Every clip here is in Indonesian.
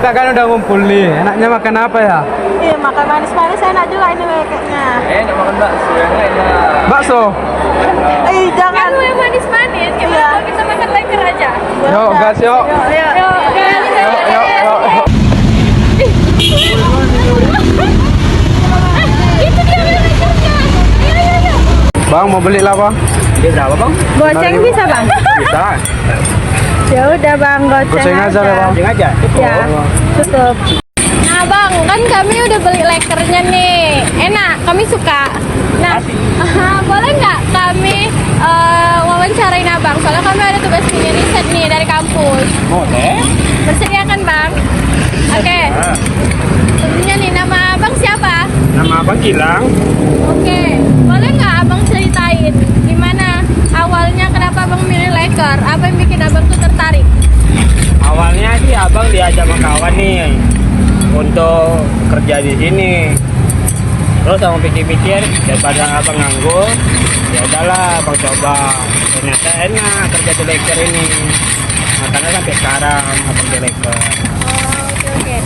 kita kan udah ngumpul nih. Enaknya makan apa ya? Iya, makan manis-manis enak juga ini kayaknya. Enak makan bakso yang enak. Bakso. Jangan Kan yang manis-manis, gimana kalau kita makan leker aja? Yuk, gas yuk. Yuk, guys. Yuk. Itu dia lekernya. Ayo. Bang, mau beli lah, Bang. Dia berapa bang? Goceng bisa bang? Bisa. Ya udah bang, Goceng aja ya, Bang. Goceng aja. Ya, tutup. Nah bang, kan kami udah beli lekernya nih. Enak, kami suka. Nah, boleh nggak kami wawancarain abang? Soalnya kami ada tugas mini riset nih dari kampus. Boleh. Bersedia kan bang? Oke. Tentunya nih, nama abang siapa? Nama abang Gilang. Oke, boleh nggak abang ceritain gimana awalnya kenapa abang milih leker? Apa yang bikin abang tuh tertarik? Awalnya sih abang diajak sama kawan nih untuk kerja di sini. Terus sama pikir-pikir daripada abang nganggur, ya udahlah abang coba. Ternyata enak kerja di leker ini. Makanya sampai sekarang abang di leker. Oke.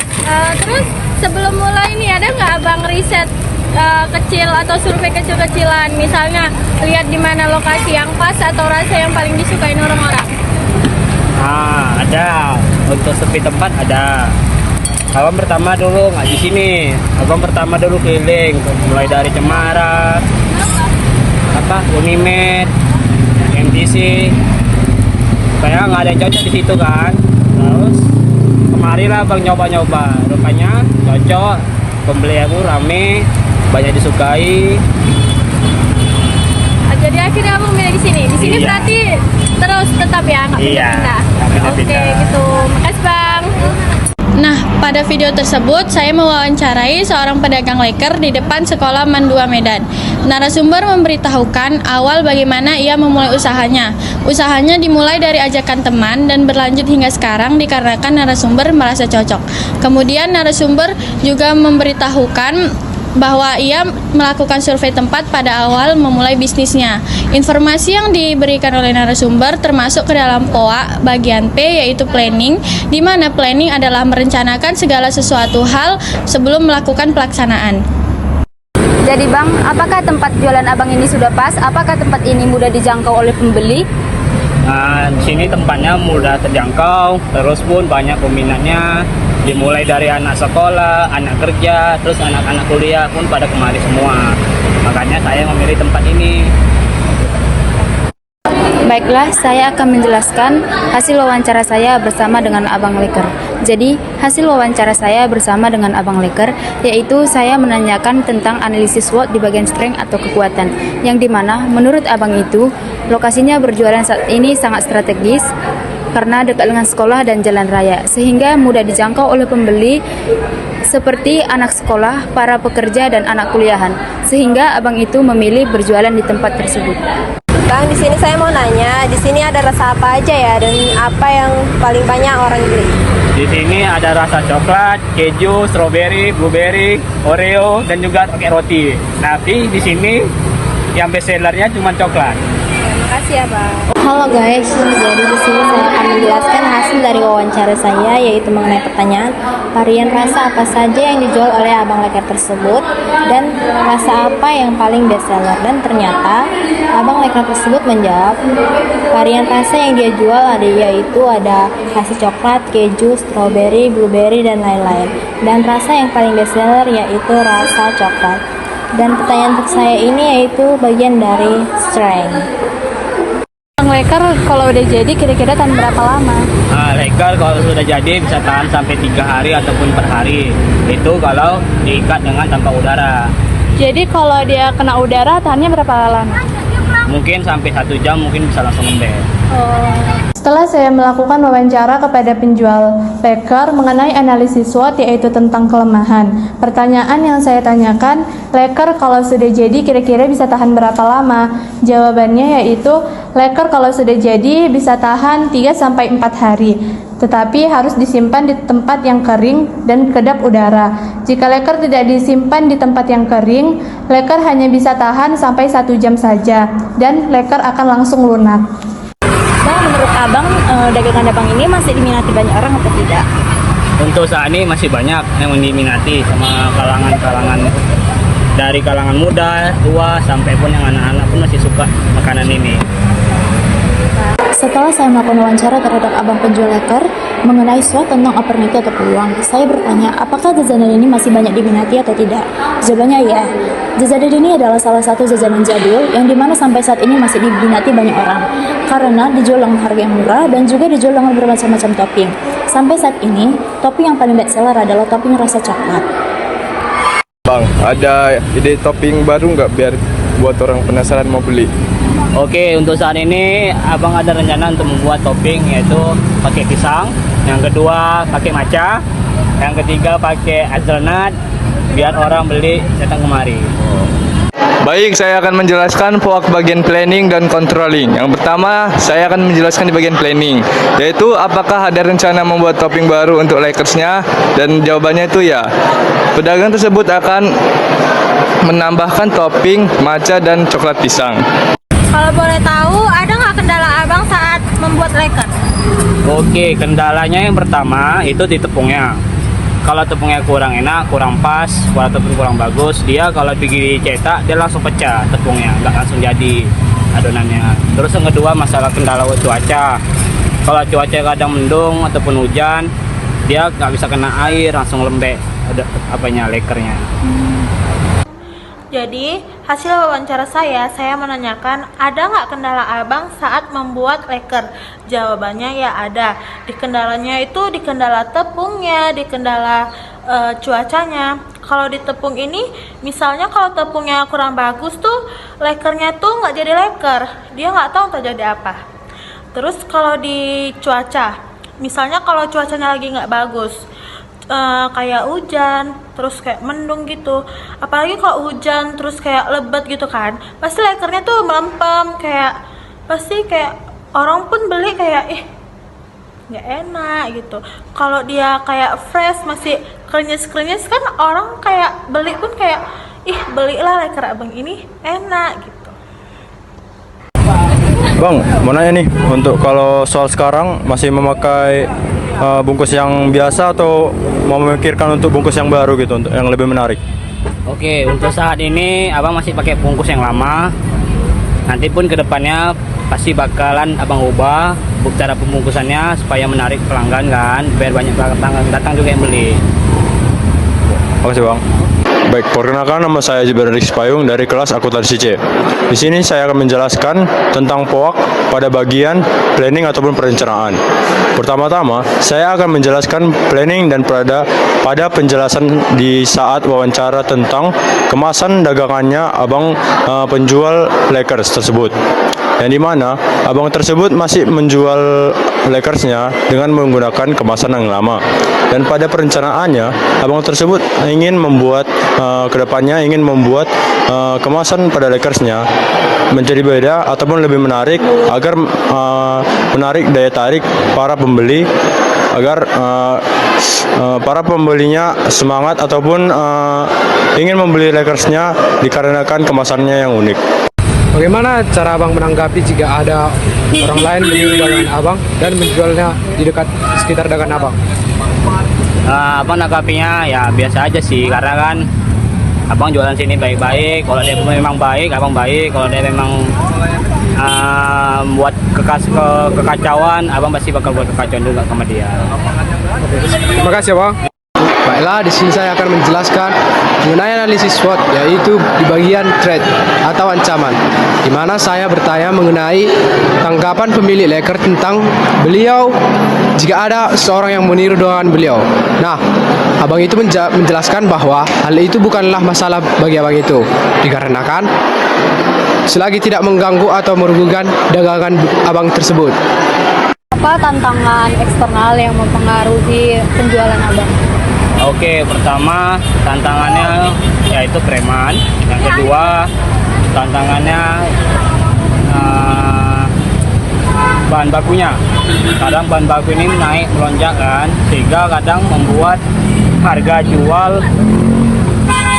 Terus sebelum mulai nih ada nggak abang riset kecil atau survei kecil-kecilan, misalnya lihat di mana lokasi yang pas atau rasa yang paling disukain orang-orang? Ada. Untuk sepi tempat ada. Abang pertama dulu nggak di sini. Abang pertama dulu keliling, mulai dari Cemara, Unimed, MTC. Kayak nggak ada yang cocok di situ kan. Terus kemarin lah abang nyoba-nyoba. Rupanya cocok. Pembeli aku rame, banyak disukai. Jadi akhirnya abang milih di sini. Di sini Iya. berarti terus tetap ya, nggak Iya, pindah-pindah. nggak pindah-pindah. Oke, gitu. Makasih bang. Nah, pada video tersebut saya mewawancarai seorang pedagang leker di depan Sekolah Man 2 Medan. Narasumber memberitahukan awal bagaimana ia memulai usahanya. Usahanya dimulai dari ajakan teman dan berlanjut hingga sekarang dikarenakan narasumber merasa cocok. Kemudian narasumber juga memberitahukan bahwa ia melakukan survei tempat pada awal memulai bisnisnya. Informasi yang diberikan oleh narasumber termasuk ke dalam POA bagian P, yaitu planning, di mana planning adalah merencanakan segala sesuatu hal sebelum melakukan pelaksanaan. Jadi bang, apakah tempat jualan abang ini sudah pas? Apakah tempat ini mudah dijangkau oleh pembeli? Di sini tempatnya mudah terjangkau, terus pun banyak peminatnya. Dimulai dari anak sekolah, anak kerja, terus anak-anak kuliah pun pada kemari semua. Makanya saya memilih tempat ini. Baiklah, saya akan menjelaskan hasil wawancara saya bersama dengan Abang Leker. Jadi, hasil wawancara saya bersama dengan Abang Leker, yaitu saya menanyakan tentang analisis SWOT di bagian strength atau kekuatan, yang dimana menurut Abang itu, lokasinya berjualan saat ini sangat strategis, karena dekat dengan sekolah dan jalan raya, sehingga mudah dijangkau oleh pembeli seperti anak sekolah, para pekerja, dan anak kuliahan, sehingga Abang itu memilih berjualan di tempat tersebut. Bang, di sini saya mau nanya, di sini ada rasa apa aja ya dan apa yang paling banyak orang beli? Di sini ada rasa coklat, keju, strawberry, blueberry, oreo, dan juga pakai roti. Tapi di sini yang best sellernya cuma coklat. Makasih ya bang. Halo guys, jadi di sini saya akan menjelaskan hasil dari wawancara saya, yaitu mengenai pertanyaan varian rasa apa saja yang dijual oleh Abang Leker tersebut dan rasa apa yang paling best seller. Dan ternyata Abang Leker tersebut menjawab varian rasa yang dia jual yaitu ada rasa coklat, keju, strawberry, blueberry, dan lain-lain. Dan rasa yang paling best seller yaitu rasa coklat. Dan pertanyaan untuk saya ini yaitu bagian dari strength. Leker kalau udah jadi kira-kira tahan berapa lama? Leker kalau sudah jadi bisa tahan sampai 3 hari ataupun per hari. Itu kalau diikat dengan tanpa udara. Jadi kalau dia kena udara tahannya berapa lama? Mungkin sampai 1 jam mungkin bisa langsung lembek. Setelah saya melakukan wawancara kepada penjual leker mengenai analisis SWOT yaitu tentang kelemahan. Pertanyaan yang saya tanyakan, leker kalau sudah jadi kira-kira bisa tahan berapa lama? Jawabannya yaitu leker kalau sudah jadi bisa tahan 3-4 hari. Tetapi harus disimpan di tempat yang kering dan kedap udara. Jika leker tidak disimpan di tempat yang kering, leker hanya bisa tahan sampai 1 jam saja dan leker akan langsung lunak. Bang, menurut Abang, dagangan abang ini masih diminati banyak orang atau tidak? Untuk saat ini masih banyak yang diminati sama kalangan-kalangan, dari kalangan muda, tua, sampai pun yang anak-anak pun masih suka makanan ini. Setelah saya melakukan wawancara terhadap abang penjual leker mengenai SWOT tentang opportunity atau peluang, saya bertanya apakah jajanan ini masih banyak diminati atau tidak. Jawabannya ya. Jajanan ini adalah salah satu jajanan jadul yang dimana sampai saat ini masih diminati banyak orang karena dijual dengan harga yang murah dan juga dijual dengan bermacam-macam topping. Sampai saat ini, topping yang paling best seller adalah topping rasa coklat. Bang, ada ide topping baru nggak biar buat orang penasaran mau beli? Oke, untuk saat ini abang ada rencana untuk membuat topping, yaitu pakai pisang, yang kedua pakai matcha, yang ketiga pakai hazelnut, biar orang beli datang kemari. Baik, saya akan menjelaskan POAK bagian planning dan controlling. Yang pertama, saya akan menjelaskan di bagian planning, yaitu apakah ada rencana membuat topping baru untuk Lakersnya, dan jawabannya itu ya. Pedagang tersebut akan menambahkan topping matcha dan coklat pisang. Kalau boleh tahu, ada nggak kendala abang saat membuat Lakers? Oke, kendalanya yang pertama itu di tepungnya. Kalau tepungnya kurang enak, kurang pas, kalau tepung kurang bagus, dia kalau dicetak dia langsung pecah tepungnya, nggak langsung jadi adonannya. Terus yang kedua masalah kendala cuaca. Kalau cuaca kadang mendung ataupun hujan, dia nggak bisa kena air, langsung lembek lekernya. Jadi, hasil wawancara saya menanyakan ada nggak kendala abang saat membuat leker? Jawabannya ya ada. Di kendalanya itu di kendala tepungnya, di kendala cuacanya. Kalau di tepung ini, misalnya kalau tepungnya kurang bagus tuh, lekernya tuh nggak jadi leker. Dia nggak tahu terjadi apa. Terus kalau di cuaca, misalnya kalau cuacanya lagi nggak bagus, kayak hujan, terus kayak mendung gitu, apalagi kalau hujan terus kayak lebat gitu kan, pasti lekernya tuh melempem, kayak pasti kayak orang pun beli kayak nggak enak gitu. Kalau dia kayak fresh masih krenyes kan orang kayak beli pun kayak belilah leker abang ini enak gitu. Bang, mau nanya nih, untuk kalau soal sekarang masih memakai bungkus yang biasa atau mau memikirkan untuk bungkus yang baru gitu, untuk yang lebih menarik? Oke, untuk saat ini abang masih pakai bungkus yang lama. Nanti pun kedepannya pasti bakalan abang ubah cara pembungkusannya supaya menarik pelanggan kan, biar banyak pelanggan datang juga yang beli. Makasih bang. Baik, perkenalkan nama saya Jibril Rizky Payung dari kelas akuntansi C. Di sini saya akan menjelaskan tentang POAK pada bagian planning ataupun perencanaan. Pertama-tama, saya akan menjelaskan planning dan pada penjelasan di saat wawancara tentang kemasan dagangannya abang penjual Lakers tersebut. Yang dimana abang tersebut masih menjual Lakersnya dengan menggunakan kemasan yang lama. Dan pada perencanaannya, abang tersebut ingin membuat kedepannya ingin membuat kemasan pada Lakersnya menjadi beda ataupun lebih menarik agar menarik daya tarik para pembeli, agar para pembelinya semangat ataupun ingin membeli Lakersnya dikarenakan kemasannya yang unik. Bagaimana cara abang menanggapi jika ada orang lain membeli dagangan abang dan menjualnya di dekat sekitar dagangan abang? Abang nanggapinya ya biasa aja sih, karena kan abang jualan sini baik-baik. Kalau dia memang baik, abang baik. Kalau dia memang buat kekacauan, abang pasti bakal buat kekacauan juga sama dia. Terima kasih bang. Baiklah, di sini saya akan menjelaskan mengenai analisis SWOT, yaitu di bagian threat atau ancaman, di mana saya bertanya mengenai tanggapan pemilik Lakers tentang beliau jika ada seorang yang meniru dengan beliau. Nah, abang itu menjelaskan bahwa hal itu bukanlah masalah bagi abang itu, dikarenakan selagi tidak mengganggu atau merugikan dagangan abang tersebut. Apa tantangan eksternal yang mempengaruhi penjualan abang? Oke, pertama tantangannya yaitu preman. Yang kedua tantangannya bahan bakunya. Kadang bahan baku ini naik melonjak kan, sehingga kadang membuat harga jual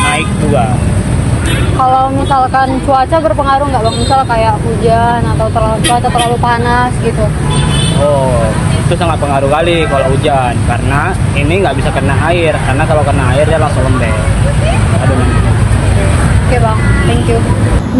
naik juga. Kalau misalkan cuaca berpengaruh nggak bang? Misal kayak hujan atau cuaca terlalu panas gitu. Oh, itu sangat pengaruh kali kalau hujan, karena ini nggak bisa kena air, karena kalau kena air dia langsung lembek. Adonan. Oke bang, thank you.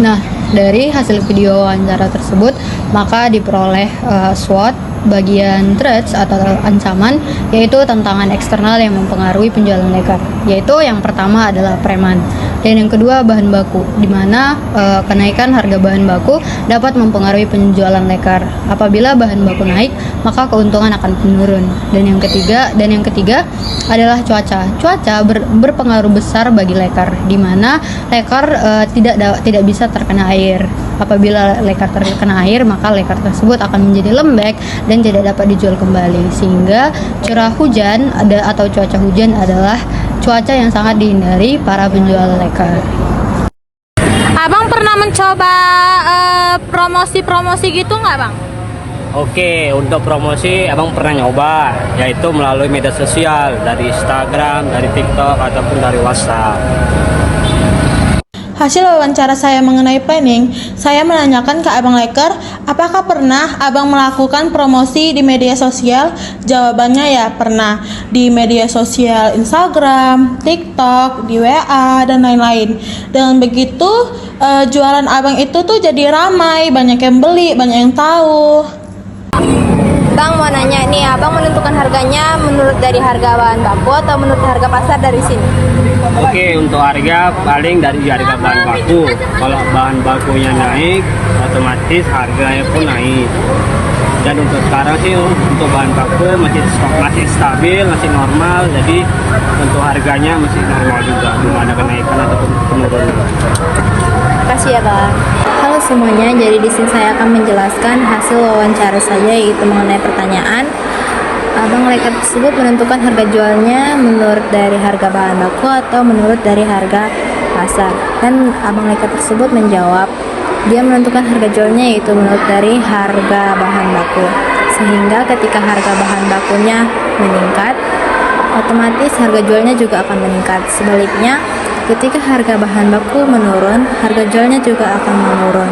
Nah, dari hasil video wawancara tersebut, maka diperoleh SWOT bagian threats atau ancaman, yaitu tantangan eksternal yang mempengaruhi penjualan leker. Yaitu yang pertama adalah preman, dan yang kedua bahan baku, di mana kenaikan harga bahan baku dapat mempengaruhi penjualan leker. Apabila bahan baku naik, maka keuntungan akan menurun. Dan yang ketiga adalah cuaca. Cuaca berpengaruh besar bagi leker, di mana leker tidak bisa terkena air. Apabila leker terkena air, maka leker tersebut akan menjadi lembek dan tidak dapat dijual kembali. Sehingga curah hujan atau cuaca hujan adalah cuaca yang sangat dihindari para penjual leker. Abang pernah mencoba promosi-promosi gitu nggak bang? Oke, untuk promosi abang pernah nyoba, yaitu melalui media sosial, dari Instagram, dari TikTok, ataupun dari WhatsApp. Hasil wawancara saya mengenai planning, saya menanyakan ke Abang Leker, apakah pernah Abang melakukan promosi di media sosial? Jawabannya ya pernah, di media sosial Instagram, TikTok, di WA, dan lain-lain. Dengan begitu, jualan Abang itu tuh jadi ramai, banyak yang beli, banyak yang tahu. Bang mau nanya nih, abang menentukan harganya menurut dari harga bahan baku atau menurut harga pasar dari sini? Oke, untuk harga paling dari harga bahan baku. Kalau bahan bakunya naik, otomatis harganya pun naik. Dan untuk sekarang sih untuk bahan baku masih stabil, masih normal. Jadi untuk harganya masih normal juga, belum ada kenaikan ataupun penurunan. Makasih ya Bang. Halo semuanya, jadi di sini saya akan menjelaskan hasil wawancara saya, yaitu mengenai pertanyaan Abang Leker tersebut menentukan harga jualnya menurut dari harga bahan baku atau menurut dari harga pasar. Dan Abang Leker tersebut menjawab dia menentukan harga jualnya yaitu menurut dari harga bahan baku. Sehingga ketika harga bahan bakunya meningkat, otomatis harga jualnya juga akan meningkat. Sebaliknya, ketika harga bahan baku menurun, harga jualnya juga akan menurun.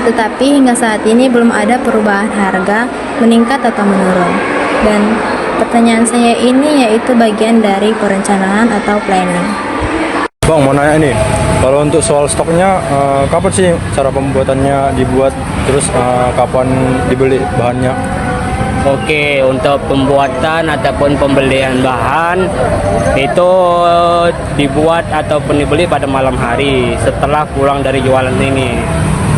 Tetapi hingga saat ini belum ada perubahan harga meningkat atau menurun. Dan pertanyaan saya ini yaitu bagian dari perencanaan atau planning. Bang, mau nanya nih, kalau untuk soal stoknya, kapan sih cara pembuatannya dibuat, terus kapan dibeli bahannya? Oke, untuk pembuatan ataupun pembelian bahan itu dibuat ataupun dibeli pada malam hari setelah pulang dari jualan ini.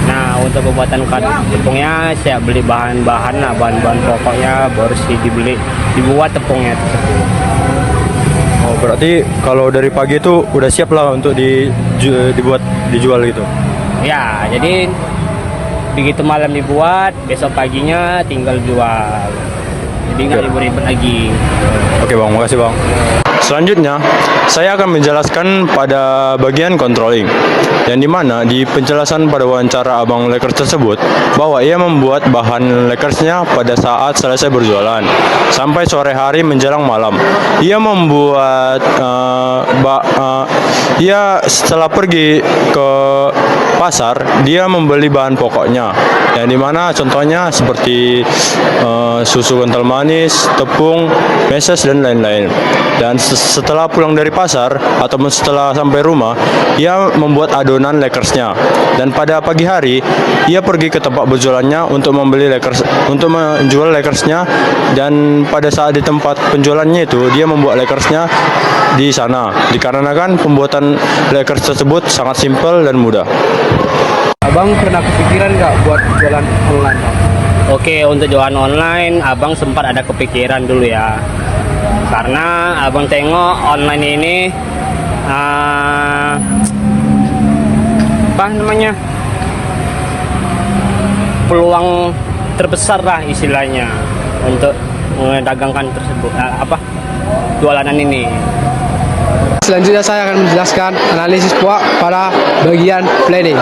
Nah, untuk pembuatan tepungnya saya beli bahan-bahan, bahan-bahan pokoknya baru sih dibuat tepungnya tersebut. Oh, berarti kalau dari pagi itu udah siap lah untuk dijual gitu? Ya, jadi begitu malam dibuat, besok paginya tinggal jual. Jadi nggak ribet-ribet lagi. Oke Bang, makasih Bang. Selanjutnya, saya akan menjelaskan pada bagian controlling, yang dimana di penjelasan pada wawancara Abang Lakers tersebut bahwa ia membuat bahan Lakersnya pada saat selesai berjualan sampai sore hari menjelang malam. Ia membuat ia setelah pergi ke pasar, dia membeli bahan pokoknya, yang dimana contohnya seperti susu kental manis, tepung, meses, dan lain-lain. Dan setelah pulang dari pasar ataupun setelah sampai rumah, ia membuat adonan Lakersnya. Dan pada pagi hari, ia pergi ke tempat berjualannya untuk menjual Lakersnya. Dan pada saat di tempat penjualannya itu, dia membuat Lakersnya di sana. Dikarenakan pembuatan Lakers tersebut sangat simpel dan mudah. Abang pernah kepikiran nggak buat jualan online? Oke, untuk jualan online, abang sempat ada kepikiran dulu ya. Karena abang tengok online ini peluang terbesar lah istilahnya untuk mendagangkan tersebut jualanan ini. Selanjutnya saya akan menjelaskan analisis POAK pada bagian planning.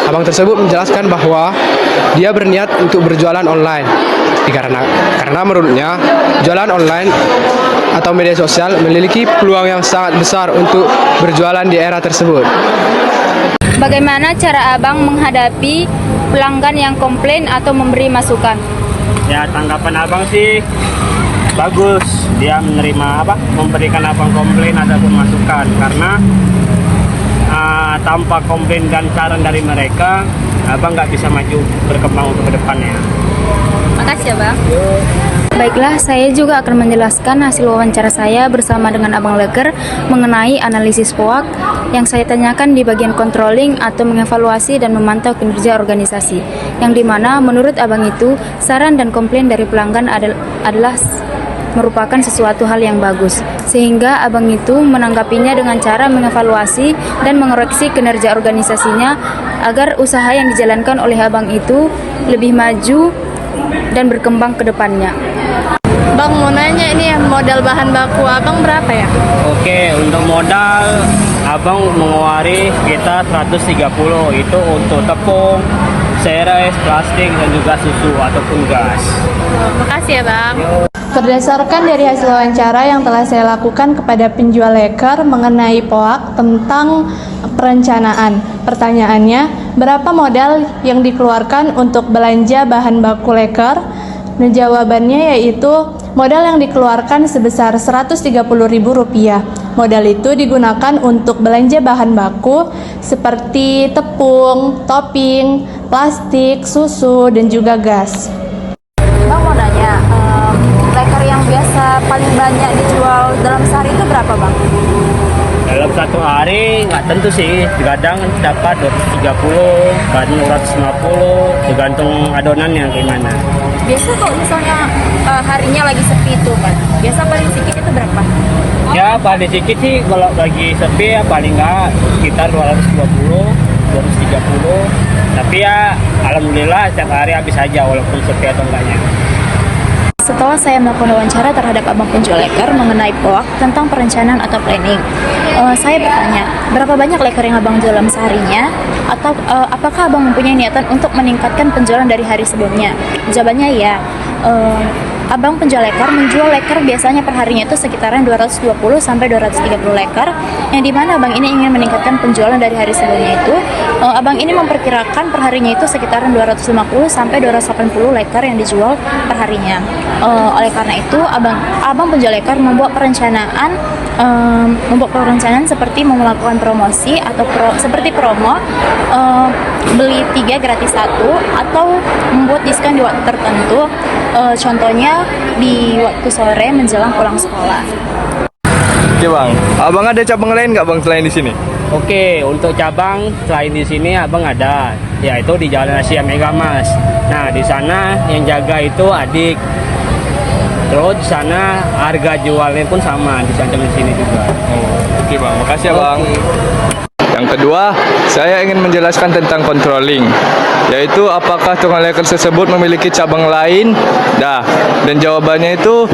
Abang tersebut menjelaskan bahwa dia berniat untuk berjualan online karena menurutnya jualan online atau media sosial memiliki peluang yang sangat besar untuk berjualan di era tersebut. Bagaimana cara Abang menghadapi pelanggan yang komplain atau memberi masukan? Ya tanggapan abang sih bagus, dia memberikan abang komplain ataupun masukan, karena tanpa komplain dan saran dari mereka abang nggak bisa maju berkembang untuk kedepannya. Makasih ya bang. Baiklah, saya juga akan menjelaskan hasil wawancara saya bersama dengan Abang Leker mengenai analisis POAK yang saya tanyakan di bagian controlling atau mengevaluasi dan memantau kinerja organisasi. Yang dimana menurut Abang itu, saran dan komplain dari pelanggan adalah merupakan sesuatu hal yang bagus. Sehingga Abang itu menanggapinya dengan cara mengevaluasi dan mengoreksi kinerja organisasinya agar usaha yang dijalankan oleh Abang itu lebih maju dan berkembang ke depannya. Bang, mau nanya ini ya, modal bahan baku abang berapa ya? Oke, untuk modal abang mengeluari sekitar 130 itu untuk tepung, seres, plastik, dan juga susu ataupun gas. Makasih ya bang. Berdasarkan dari hasil wawancara yang telah saya lakukan kepada penjual leker mengenai POAK tentang perencanaan. Pertanyaannya, berapa modal yang dikeluarkan untuk belanja bahan baku leker? Dan jawabannya yaitu modal yang dikeluarkan sebesar Rp130.000. Modal itu digunakan untuk belanja bahan baku seperti tepung, topping, plastik, susu, dan juga gas. Bang mau nanya, leker yang biasa paling banyak dijual dalam sehari itu berapa bang? Dalam satu hari nggak tentu sih, kadang dapat 230, kadang 250, tergantung adonannya gimana. Biasa kalau misalnya harinya lagi sepi itu kan, biasa paling sedikit itu berapa? Ya paling sedikit sih kalau lagi sepi ya paling nggak sekitar 220, 230. Tapi ya alhamdulillah setiap hari habis aja walaupun sepi atau enggaknya. Setelah saya melakukan wawancara terhadap Abang penjual leker mengenai POAK tentang perencanaan atau planning, saya bertanya, berapa banyak leker yang Abang jual dalam seharinya? Atau apakah Abang mempunyai niatan untuk meningkatkan penjualan dari hari sebelumnya? Jawabannya ya. Abang penjual leker menjual leker biasanya per harinya itu sekitaran 220 sampai 230 leker, yang dimana abang ini ingin meningkatkan penjualan dari hari sebelumnya itu. Abang ini memperkirakan per harinya itu sekitaran 250 sampai 280 leker yang dijual per harinya. Oleh karena itu abang penjual leker membuat perencanaan seperti melakukan promosi atau seperti promo, beli 3 gratis 1, atau membuat diskon di waktu tertentu, contohnya di waktu sore menjelang pulang sekolah. Oke bang, abang ada cabang lain nggak bang selain di sini? Oke, untuk cabang selain di sini abang ada, yaitu di Jalan Asia Megamas. Nah di sana yang jaga itu adik. Terus di sana harga jualnya pun sama, di sini juga. Oke bang, makasih ya bang. Yang kedua, saya ingin menjelaskan tentang controlling, yaitu apakah tukang leker tersebut memiliki cabang lain? Dan jawabannya itu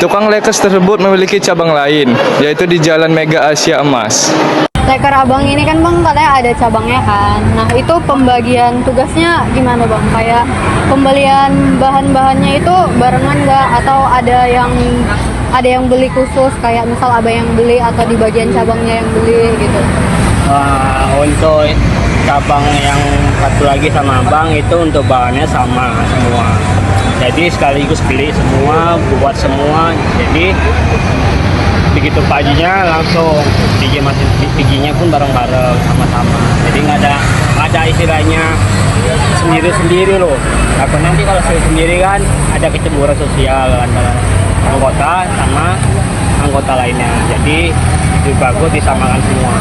tukang leker tersebut memiliki cabang lain, yaitu di Jalan Mega Asia Emas. Leker abang ini kan bang katanya ada cabangnya kan. Nah itu pembagian tugasnya gimana bang? Kayak pembelian bahan-bahannya itu barengan nggak? Atau ada yang beli khusus kayak misal abang yang beli atau di bagian cabangnya yang beli gitu? Untuk cabang yang satu lagi sama abang itu untuk bahannya sama semua. Jadi sekaligus beli semua, buat semua. Jadi begitu paginya langsung piginya pun bareng-bareng sama-sama. Jadi nggak ada istilahnya sendiri-sendiri loh. Takut nanti kalau sendiri kan ada kecemburuan sosial antara anggota sama anggota lainnya. Jadi lebih bagus disamakan semua.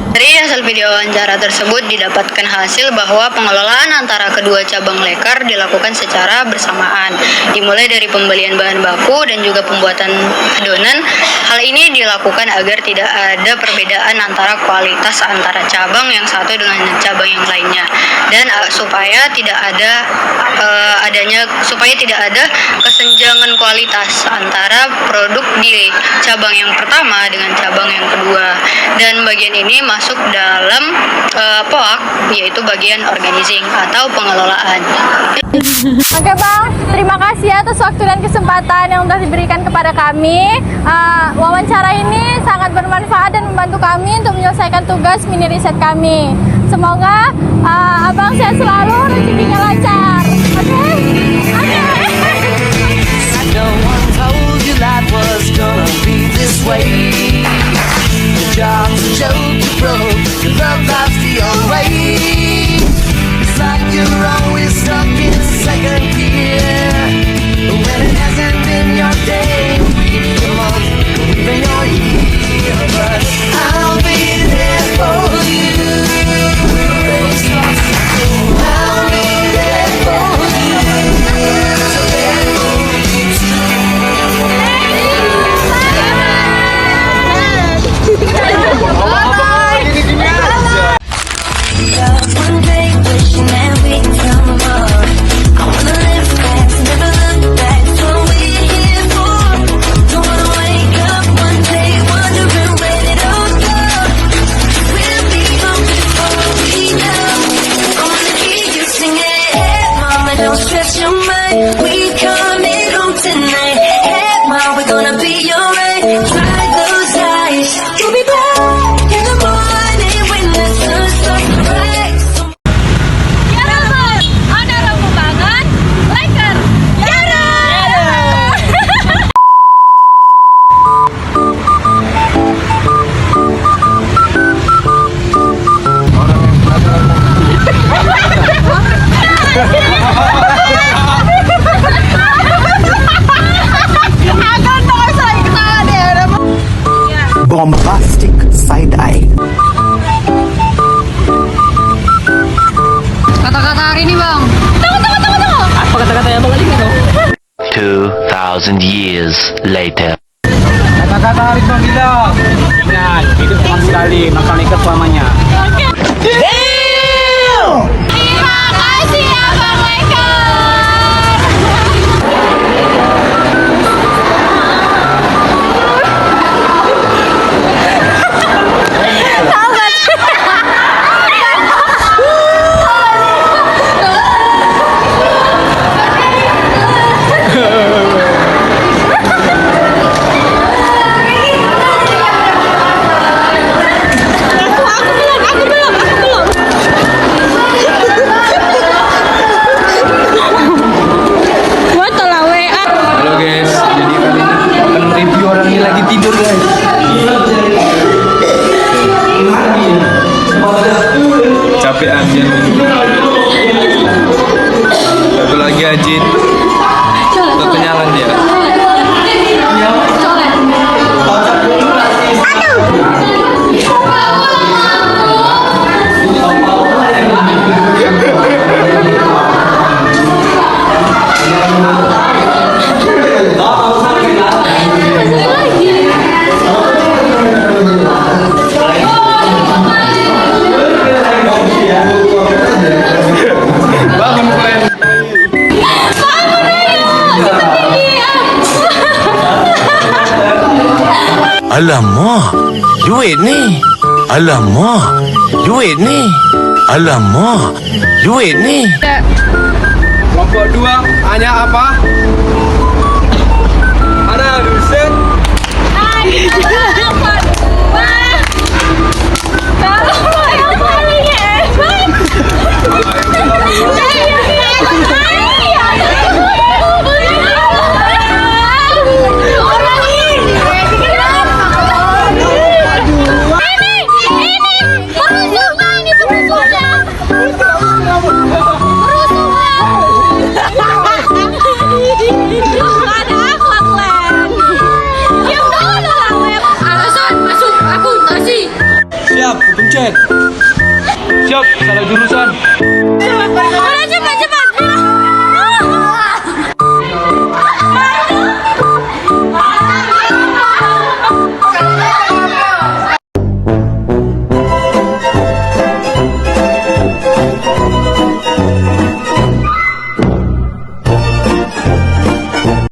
Dari hasil video wawancara tersebut didapatkan hasil bahwa pengelolaan antara kedua cabang leker dilakukan secara bersamaan, dimulai dari pembelian bahan baku dan juga pembuatan adonan. Hal ini dilakukan agar tidak ada perbedaan antara kualitas antara cabang yang satu dengan cabang yang lainnya, dan supaya tidak ada kesenjangan kualitas antara produk di cabang yang pertama dengan cabang yang kedua. Dan bagian ini masuk dalam POAK, yaitu bagian organizing atau pengelolaan. Oke Bang, terima kasih atas waktu dan kesempatan yang telah diberikan kepada kami. Wawancara ini sangat bermanfaat dan membantu kami untuk menyelesaikan tugas mini riset kami. Semoga Abang sehat selalu, rezekinya lancar. Oke? No one told you life was gonna be this way. Your job's a joke, you broke, your love life's the old way. It's like you're always stuck in second gear, when it hasn't been your day, week, your month, even your year. But I'll be there for you. I'll be there for you. So there for you one day wishing that we can come apart. I wanna live fast, never look back. That's what we're here for. Don't wanna wake up one day wondering where it all go. We'll be home before we know. I wanna hear you singing. Hey mama, don't stress your mind. We coming home tonight. Hey mama, we're gonna be alright. Dry those eyes. You'll be back in the morning when the sun starts to rise. Ada rombongan Laker. Bombastic side eye. Kata-kata hari ini Bang. Apa kata-kata yang Abang tadi kan? 2,000 years later. Kata-kata Arif Bang bilang, ingat, hidup cuma sekali, maka nikah selamanya. Terima kasih Abang Laker. Halo guys, jadi kali ini akan review orang ini lagi tidur guys. Capek aja. Satu lagi Ajit. Kekenyangan dia. Bangun kalian. Alamak, duit ni. Alamak, duit ni. Alamak, duit ni. Kelompok 2 hanya apa? Ada rusen. Siap, pencet. Siap, salah jurusan.